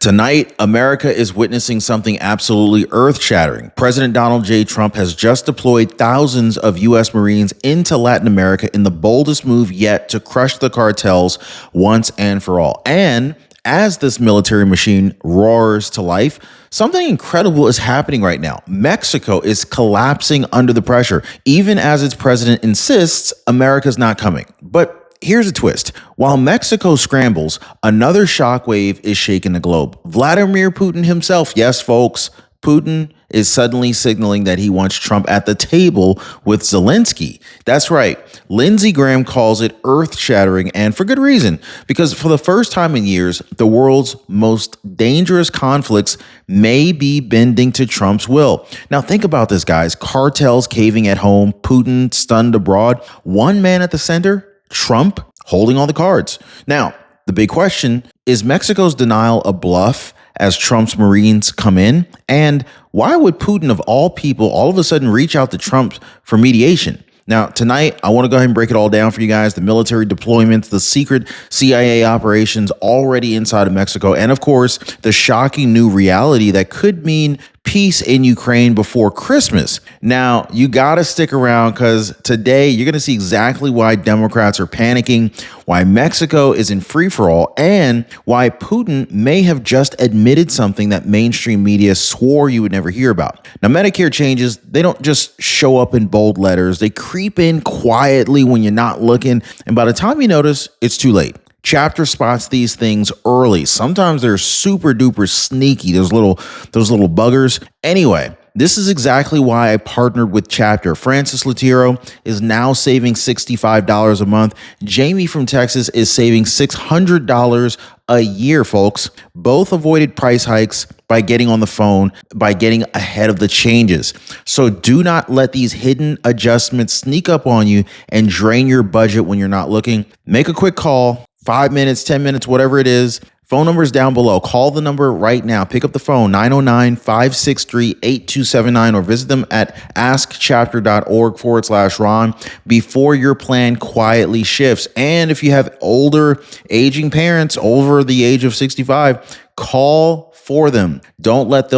Tonight, America is witnessing something absolutely earth-shattering. President Donald J. Trump has just deployed thousands of U.S. Marines into Latin America in the boldest move yet to crush the cartels once and for all. And as this military machine roars to life, something incredible is happening right now. Mexico is collapsing under the pressure, even as its president insists America's not coming. But here's a twist. While Mexico scrambles, another shockwave is shaking the globe. Vladimir Putin himself, yes, folks, Putin is suddenly signaling that he wants Trump at the table with Zelenskyy. That's right. Lindsey Graham calls it earth-shattering, and for good reason, because for the first time in years, the world's most dangerous conflicts may be bending to Trump's will. Now, think about this, guys. Cartels caving at home, Putin stunned abroad, one man at the center, Trump holding all the cards. Now, the big question is Mexico's denial a bluff as Trump's Marines come in? And why would Putin, of all people, all of a sudden reach out to Trump for mediation? Now, tonight, I want to go ahead and break it all down for you guys. The military deployments, the secret CIA operations already inside of Mexico, and of course, the shocking new reality that could mean peace in Ukraine before Christmas. Now, you got to stick around because today you're going to see exactly why Democrats are panicking, why Mexico is in free for all, and why Putin may have just admitted something that mainstream media swore you would never hear about. Now, Medicare changes, they don't just show up in bold letters. They creep in quietly when you're not looking. And by the time you notice, it's too late. Chapter spots these things early. Sometimes they're super duper sneaky, those little buggers. Anyway, this is exactly why I partnered with Chapter. Francis Lutero is now saving $65 a month. Jamie from Texas is saving $600 a year, folks. Both avoided price hikes by getting on the phone, by getting ahead of the changes. So do not let these hidden adjustments sneak up on you and drain your budget when you're not looking. Make a quick call. 5 minutes, 10 minutes, whatever it is. Phone number is down below. Call the number right now. Pick up the phone, 909-563-8279, or visit them at askchapter.org/Ron before your plan quietly shifts. And if you have older, aging parents over the age of 65, call for them. Don't let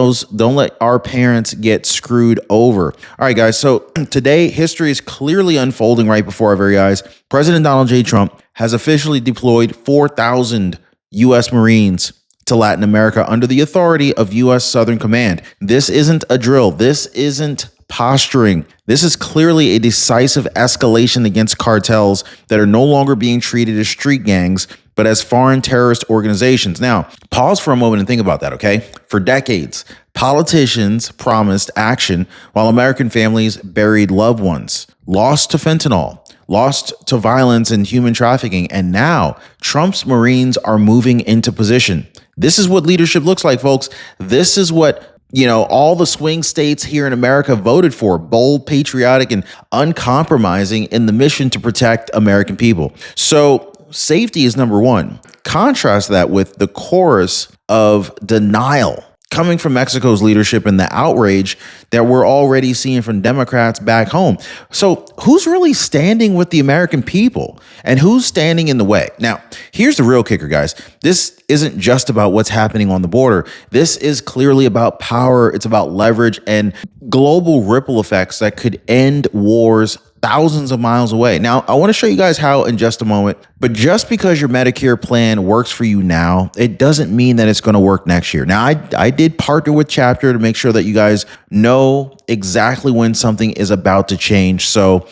our parents get screwed over. All right, guys. So today, history is clearly unfolding right before our very eyes. President Donald J. Trump has officially deployed 4,000 U.S. Marines to Latin America under the authority of U.S. Southern Command. This isn't a drill. This isn't posturing. This is clearly a decisive escalation against cartels that are no longer being treated as street gangs, but as foreign terrorist organizations. Now, pause for a moment and think about that, okay? For decades, politicians promised action while American families buried loved ones, lost to fentanyl, lost to violence and human trafficking. And now Trump's Marines are moving into position. This is what leadership looks like, folks. This is what, all the swing states here in America voted for: bold, patriotic, and uncompromising in the mission to protect American people. So safety is number one. Contrast that with the chorus of denial coming from Mexico's leadership and the outrage that we're already seeing from Democrats back home. So who's really standing with the American people and who's standing in the way? Now, here's the real kicker, guys. This isn't just about what's happening on the border. This is clearly about power. It's about leverage and global ripple effects that could end wars thousands of miles away. Now, I want to show you guys how in just a moment, but just because your Medicare plan works for you now, it doesn't mean that it's going to work next year. Now, I did partner with Chapter to make sure that you guys know exactly when something is about to change. So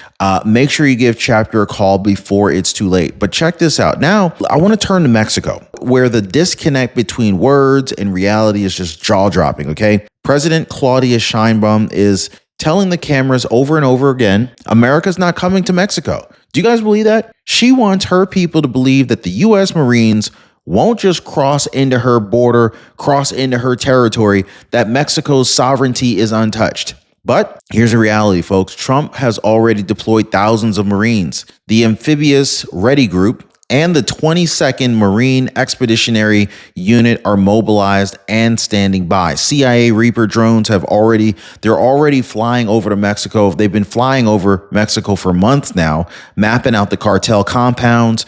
make sure you give Chapter a call before it's too late. But check this out. Now, I want to turn to Mexico, where the disconnect between words and reality is just jaw-dropping, okay? President Claudia Sheinbaum is telling the cameras over and over again, America's not coming to Mexico. Do you guys believe that? She wants her people to believe that the U.S. Marines won't just cross into her border, cross into her territory, that Mexico's sovereignty is untouched. But here's the reality, folks. Trump has already deployed thousands of Marines. The amphibious Ready Group and the 22nd Marine Expeditionary Unit are mobilized and standing by. CIA Reaper drones they're already flying over to Mexico. They've been flying over Mexico for months now, mapping out the cartel compounds,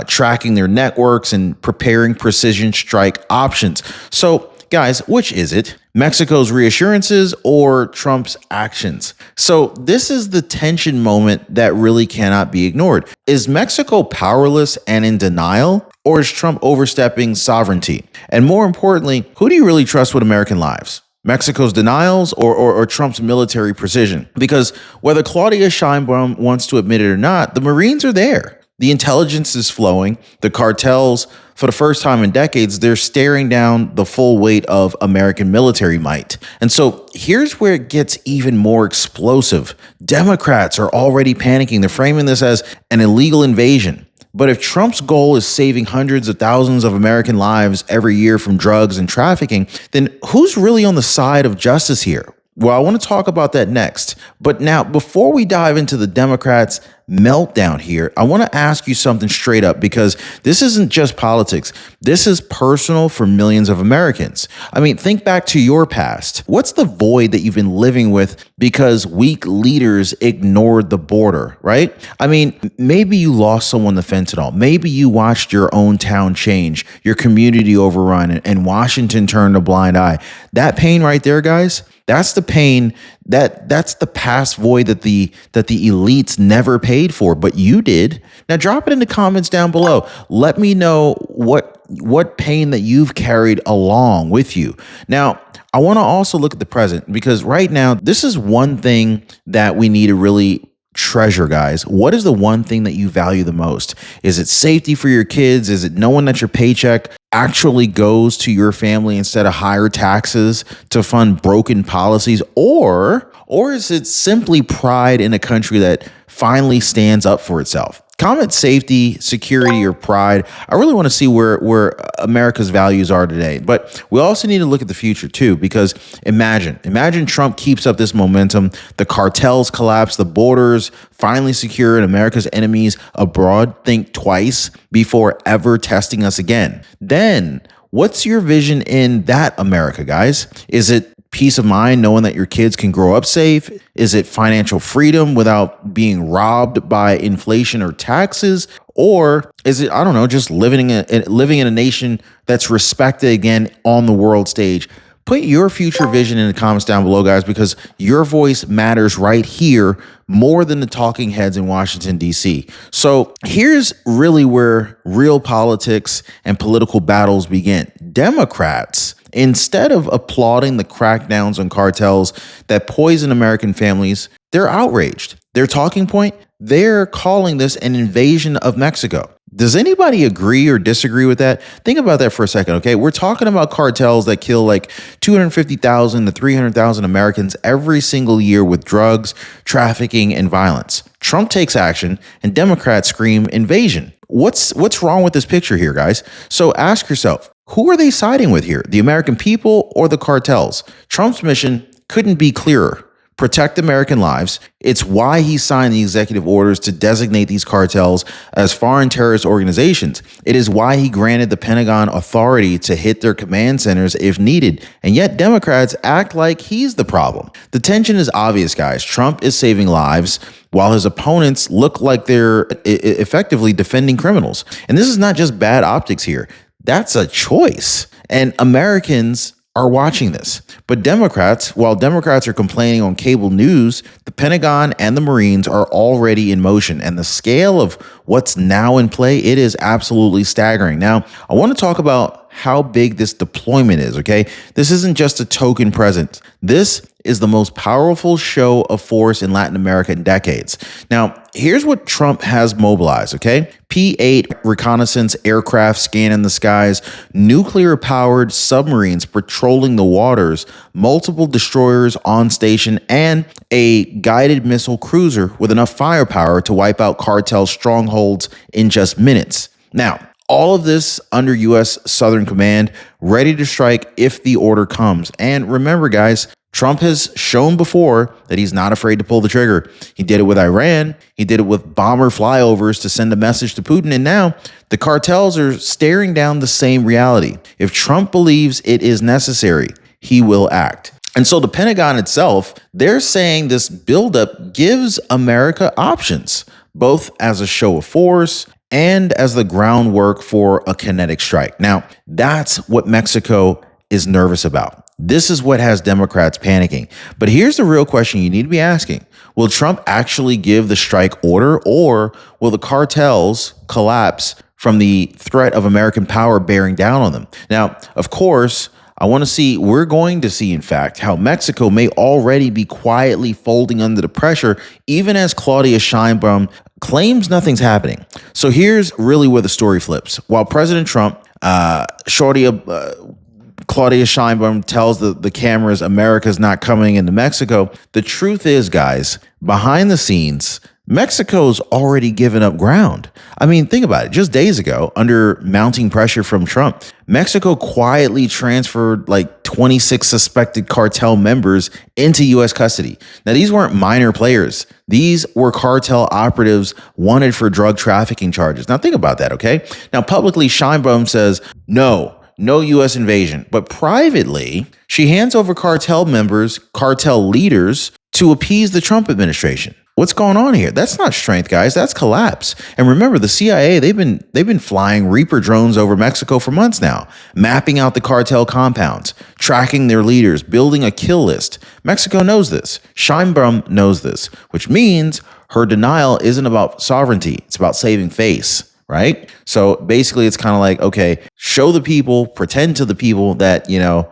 tracking their networks, and preparing precision strike options. So, guys, which is it? Mexico's reassurances or Trump's actions? So this is the tension moment that really cannot be ignored. Is Mexico powerless and in denial, or is Trump overstepping sovereignty? And more importantly, who do you really trust with American lives? Mexico's denials or Trump's military precision? Because whether Claudia Sheinbaum wants to admit it or not, the Marines are there. The intelligence is flowing. The cartels, for the first time in decades, they're staring down the full weight of American military might. And so here's where it gets even more explosive. Democrats are already panicking. They're framing this as an illegal invasion. But if Trump's goal is saving hundreds of thousands of American lives every year from drugs and trafficking, then who's really on the side of justice here? Well, I want to talk about that next. But now, before we dive into the Democrats' meltdown here, I want to ask you something straight up, because this isn't just politics. This is personal for millions of Americans. I mean, think back to your past. What's the void that you've been living with because weak leaders ignored the border, right? I mean, maybe you lost someone to fentanyl. Maybe you watched your own town change, your community overrun, and Washington turned a blind eye. That pain right there, guys, that's the pain, that's the past void that the elites never paid for, but you did. Now drop it in the comments down below. Let me know what pain that you've carried along with you. Now, I want to also look at the present, because right now, this is one thing that we need to really treasure, guys. What is the one thing that you value the most? Is it safety for your kids? Is it knowing that your paycheck actually goes to your family instead of higher taxes to fund broken policies? Or is it simply pride in a country that finally stands up for itself? Comment safety, security, or pride. I really want to see where America's values are today. But we also need to look at the future too, because imagine Trump keeps up this momentum, the cartels collapse, the borders finally secure, and America's enemies abroad think twice before ever testing us again. Then what's your vision in that America, guys? Is it peace of mind knowing that your kids can grow up safe? Is it financial freedom without being robbed by inflation or taxes? Or is it, I don't know, just living in a nation that's respected again on the world stage? Put your future vision in the comments down below, guys, because your voice matters right here more than the talking heads in Washington, D.C. So here's really where real politics and political battles begin. Democrats, instead of applauding the crackdowns on cartels that poison American families, they're outraged. Their talking point, they're calling this an invasion of Mexico. Does anybody agree or disagree with that? Think about that for a second, okay? We're talking about cartels that kill like 250,000 to 300,000 Americans every single year with drugs, trafficking, and violence. Trump takes action, and Democrats scream invasion. What's wrong with this picture here, guys? So ask yourself, who are they siding with here? The American people or the cartels? Trump's mission couldn't be clearer. Protect American lives. It's why he signed the executive orders to designate these cartels as foreign terrorist organizations. It is why he granted the Pentagon authority to hit their command centers if needed. And yet Democrats act like he's the problem. The tension is obvious, guys. Trump is saving lives while his opponents look like they're effectively defending criminals. And this is not just bad optics here. That's a choice. And Americans are watching this. But while Democrats are complaining on cable news, the Pentagon and the Marines are already in motion. And the scale of what's now in play, it is absolutely staggering. Now, I want to talk about how big this deployment is, okay? This isn't just a token presence. This is the most powerful show of force in Latin America in decades. Now, here's what Trump has mobilized, okay? P-8 reconnaissance aircraft scanning the skies, nuclear-powered submarines patrolling the waters, multiple destroyers on station, and a guided missile cruiser with enough firepower to wipe out cartel strongholds in just minutes. Now, all of this under U.S. Southern Command, ready to strike if the order comes. And remember, guys, Trump has shown before that he's not afraid to pull the trigger. He did it with Iran. He did it with bomber flyovers to send a message to Putin. And now the cartels are staring down the same reality. If Trump believes it is necessary, he will act. And so the Pentagon itself, they're saying this buildup gives America options, both as a show of force and as the groundwork for a kinetic strike. Now, that's what Mexico is nervous about. This is what has Democrats panicking. But here's the real question you need to be asking. Will Trump actually give the strike order, or will the cartels collapse from the threat of American power bearing down on them? Now, of course, we're going to see, in fact, how Mexico may already be quietly folding under the pressure, even as Claudia Sheinbaum claims nothing's happening. So here's really where the story flips. While President Trump, Claudia Sheinbaum tells the cameras America's not coming into Mexico, the truth is, guys, behind the scenes, Mexico's already given up ground. I mean, think about it. Just days ago, under mounting pressure from Trump, Mexico quietly transferred like 26 suspected cartel members into U.S. custody. Now, these weren't minor players. These were cartel operatives wanted for drug trafficking charges. Now, think about that, okay? Now, publicly, Sheinbaum says, no U.S. invasion. But privately, she hands over cartel leaders to appease the Trump administration. What's going on here? That's not strength, guys. That's collapse. And remember, the CIA, they've been flying Reaper drones over Mexico for months now, mapping out the cartel compounds, tracking their leaders, building a kill list. Mexico knows this. Sheinbaum knows this, which means her denial isn't about sovereignty. It's about saving face. Right? So basically, it's kind of like, okay, show the people, pretend to the people that,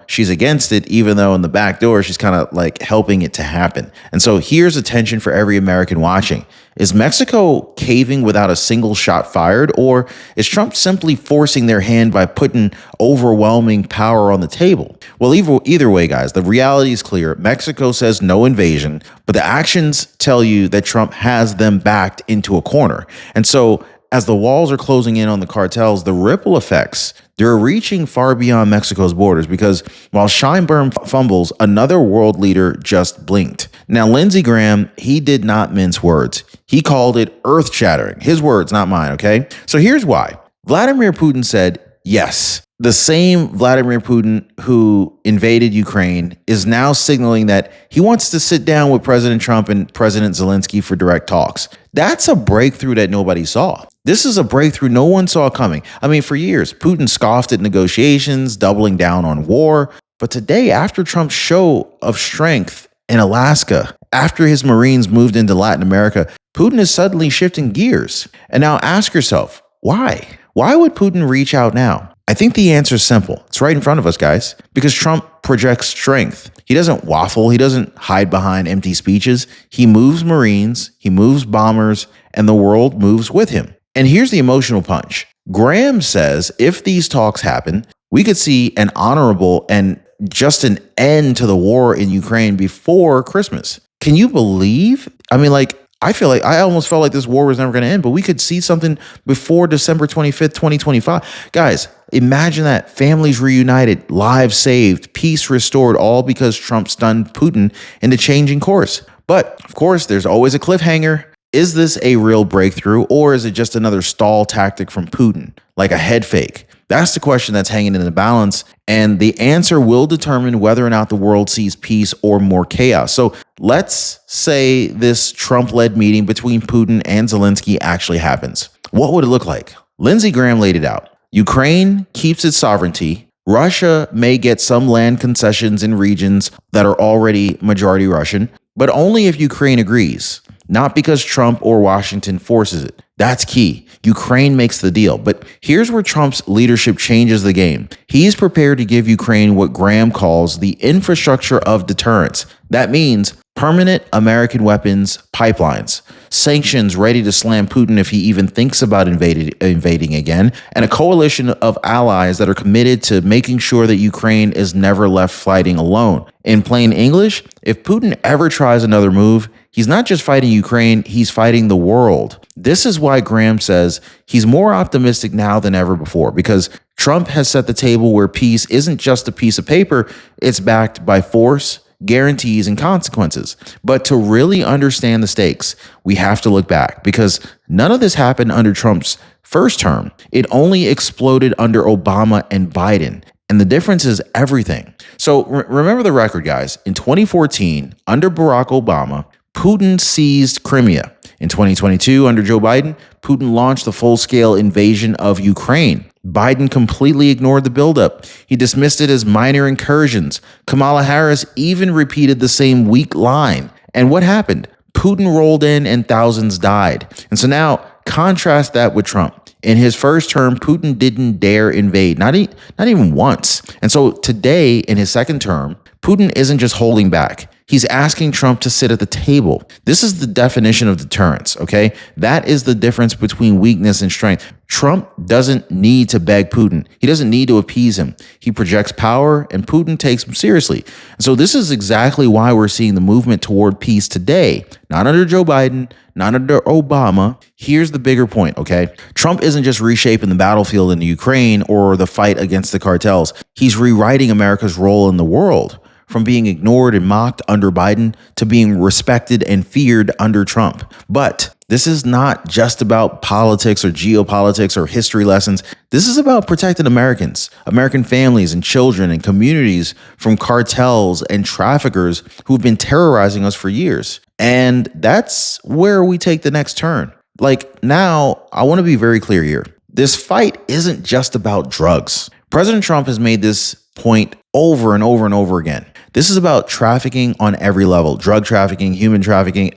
she's against it, even though in the back door, she's kind of like helping it to happen. And so here's a tension for every American watching. Is Mexico caving without a single shot fired, or is Trump simply forcing their hand by putting overwhelming power on the table? Well, either way, guys, the reality is clear. Mexico says no invasion, but the actions tell you that Trump has them backed into a corner. And so as the walls are closing in on the cartels, the ripple effects, they're reaching far beyond Mexico's borders, because while Sheinbaum fumbles, another world leader just blinked. Now, Lindsey Graham, he did not mince words. He called it earth-shattering. His words, not mine, okay? So here's why. Vladimir Putin said, yes, the same Vladimir Putin who invaded Ukraine is now signaling that he wants to sit down with President Trump and President Zelenskyy for direct talks. That's a breakthrough that nobody saw. This is a breakthrough no one saw coming. I mean, for years, Putin scoffed at negotiations, doubling down on war. But today, after Trump's show of strength in Alaska, after his Marines moved into Latin America, Putin is suddenly shifting gears. And now ask yourself, why? Why would Putin reach out now? I think the answer is simple. It's right in front of us, guys. Because Trump projects strength. He doesn't waffle. He doesn't hide behind empty speeches. He moves Marines, he moves bombers, and the world moves with him. And here's the emotional punch. Graham says if these talks happen, we could see an honorable and just an end to the war in Ukraine before Christmas. Can you believe? I mean, I almost felt like this war was never going to end, but we could see something before December 25th, 2025. Guys, imagine that. Families reunited, lives saved, peace restored, all because Trump stunned Putin into changing course. But of course, there's always a cliffhanger. Is this a real breakthrough, or is it just another stall tactic from Putin, like a head fake? That's the question that's hanging in the balance, and the answer will determine whether or not the world sees peace or more chaos. So let's say this Trump-led meeting between Putin and Zelenskyy actually happens. What would it look like? Lindsey Graham laid it out. Ukraine keeps its sovereignty. Russia may get some land concessions in regions that are already majority Russian, but only if Ukraine agrees. Not because Trump or Washington forces it. That's key. Ukraine makes the deal. But here's where Trump's leadership changes the game. He's prepared to give Ukraine what Graham calls the infrastructure of deterrence. That means permanent American weapons pipelines, sanctions ready to slam Putin if he even thinks about invading again, and a coalition of allies that are committed to making sure that Ukraine is never left fighting alone. In plain English, if Putin ever tries another move, he's not just fighting Ukraine, he's fighting the world. This is why Graham says he's more optimistic now than ever before, because Trump has set the table where peace isn't just a piece of paper, it's backed by force, guarantees, and consequences. But to really understand the stakes, we have to look back, because none of this happened under Trump's first term. It only exploded under Obama and Biden. And the difference is everything. So remember the record, guys. In 2014, under Barack Obama, Putin seized Crimea. In 2022, under Joe Biden, Putin launched the full-scale invasion of Ukraine. Biden completely ignored the buildup. He dismissed it as minor incursions. Kamala Harris even repeated the same weak line. And what happened? Putin rolled in and thousands died. And so now contrast that with Trump. In his first term, Putin didn't dare invade, not even once. And so today, in his second term, Putin isn't just holding back. He's asking Trump to sit at the table. This is the definition of deterrence, okay? That is the difference between weakness and strength. Trump doesn't need to beg Putin. He doesn't need to appease him. He projects power, and Putin takes him seriously. And so this is exactly why we're seeing the movement toward peace today. Not under Joe Biden, not under Obama. Here's the bigger point, okay? Trump isn't just reshaping the battlefield in the Ukraine or the fight against the cartels. He's rewriting America's role in the world, from being ignored and mocked under Biden to being respected and feared under Trump. But this is not just about politics or geopolitics or history lessons. This is about protecting Americans, American families and children and communities from cartels and traffickers who've been terrorizing us for years. And that's where we take the next turn. Like, now, I want to be very clear here. This fight isn't just about drugs. President Trump has made this point over and over and over again. This is about trafficking on every level: drug trafficking, human trafficking,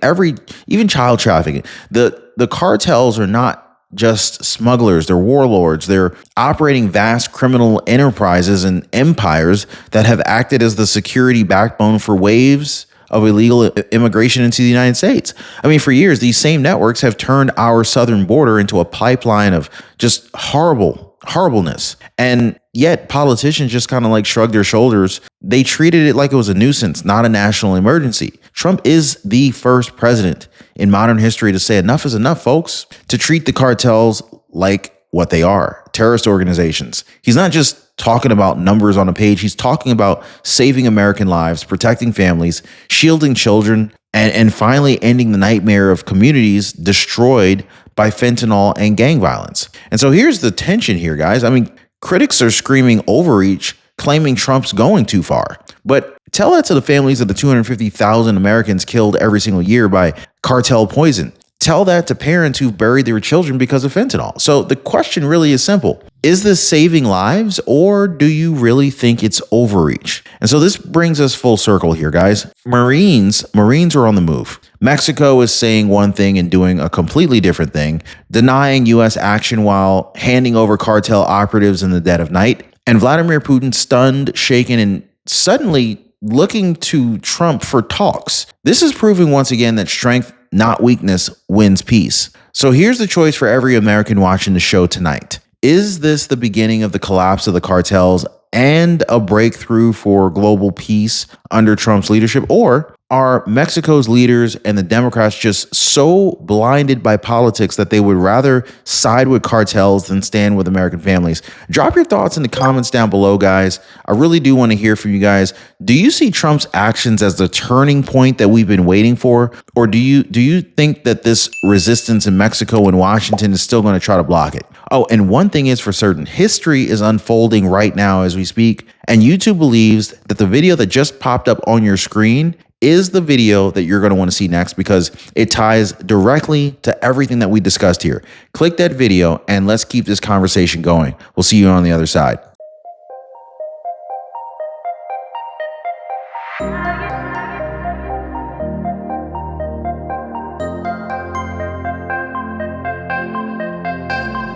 even child trafficking. The cartels are not just smugglers, they're warlords. They're operating vast criminal enterprises and empires that have acted as the security backbone for waves of illegal immigration into the United States. I mean, for years, these same networks have turned our southern border into a pipeline of just horribleness. And yet politicians just kind of like shrug their shoulders. They treated it like it was a nuisance, not a national emergency. Trump is the first president in modern history to say enough is enough, folks, to treat the cartels like what they are: terrorist organizations. He's not just talking about numbers on a page. He's talking about saving American lives, protecting families, shielding children, and finally ending the nightmare of communities destroyed by fentanyl and gang violence. And so here's the tension here, guys. I mean, critics are screaming overreach, claiming Trump's going too far. But tell that to the families of the 250,000 Americans killed every single year by cartel poison. Tell that to parents who've buried their children because of fentanyl. So the question really is simple. Is this saving lives, or do you really think it's overreach? And so this brings us full circle here, guys. Marines are on the move. Mexico is saying one thing and doing a completely different thing, denying U.S. action while handing over cartel operatives in the dead of night. And Vladimir Putin, stunned, shaken, and suddenly looking to Trump for talks. This is proving once again that strength, not weakness, wins peace. So here's the choice for every American watching the show tonight. Is this the beginning of the collapse of the cartels and a breakthrough for global peace under Trump's leadership? Or are Mexico's leaders and the Democrats just so blinded by politics that they would rather side with cartels than stand with American families? Drop your thoughts in the comments down below, guys. I really do want to hear from you guys. Do you see Trump's actions as the turning point that we've been waiting for? Or do you think that this resistance in Mexico and Washington is still going to try to block it? Oh, and one thing is for certain, history is unfolding right now as we speak, and YouTube believes that the video that just popped up on your screen is the video that you're going to want to see next, because it ties directly to everything that we discussed here. Click that video and let's keep this conversation going. We'll see you on the other side.